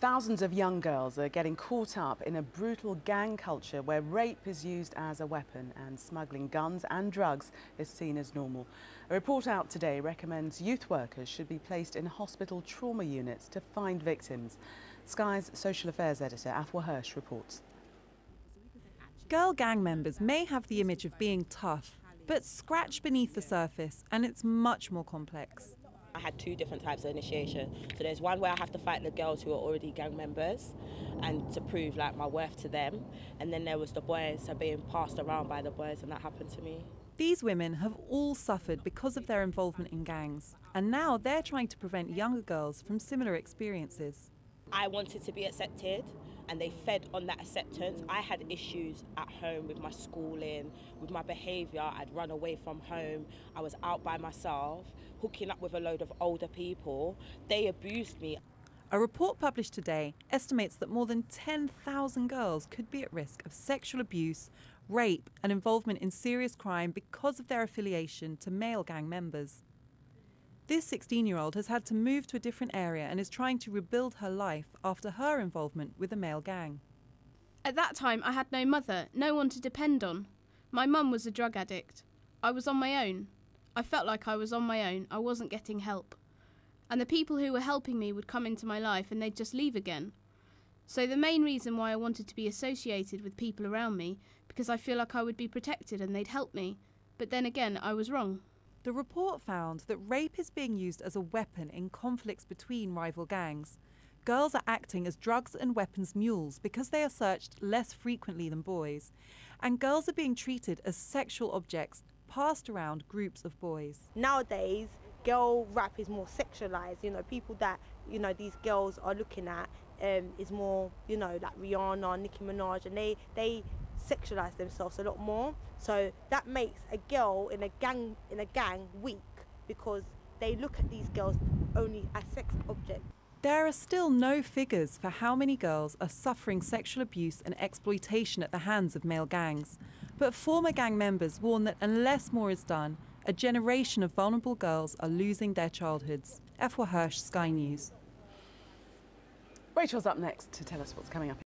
Thousands of young girls are getting caught up in a brutal gang culture where rape is used as a weapon and smuggling guns and drugs is seen as normal. A report out today recommends youth workers should be placed in hospital trauma units to find victims. Sky's social affairs editor Afua Hirsch reports. Girl gang members may have the image of being tough, but scratch beneath the surface and it's much more complex. I had two different types of initiation. So there's one where I have to fight the girls who are already gang members and to prove like my worth to them. And then there was the boys, so being passed around by the boys, and that happened to me. These women have all suffered because of their involvement in gangs, and now they're trying to prevent younger girls from similar experiences. I wanted to be accepted and they fed on that acceptance. I had issues at home with my schooling, with my behaviour. I'd run away from home. I was out by myself, hooking up with a load of older people. They abused me. A report published today estimates that more than 10,000 girls could be at risk of sexual abuse, rape and involvement in serious crime because of their affiliation to male gang members. This 16-year-old has had to move to a different area and is trying to rebuild her life after her involvement with a male gang. At that time, I had no mother, no one to depend on. My mum was a drug addict. I was on my own. I felt like I was on my own. I wasn't getting help. And the people who were helping me would come into my life and they'd just leave again. So the main reason why I wanted to be associated with people around me, because I feel like I would be protected and they'd help me. But then again, I was wrong. The report found that rape is being used as a weapon in conflicts between rival gangs. Girls are acting as drugs and weapons mules because they are searched less frequently than boys. And girls are being treated as sexual objects passed around groups of boys. Nowadays, girl rap is more sexualised. People that, these girls are looking at is more, like Rihanna, Nicki Minaj, and they sexualise themselves a lot more. So that makes a girl in a gang weak because they look at these girls only as sex objects. There are still no figures for how many girls are suffering sexual abuse and exploitation at the hands of male gangs. But former gang members warn that unless more is done, a generation of vulnerable girls are losing their childhoods. Afua Hirsch, Sky News. Rachel's up next to tell us what's coming up in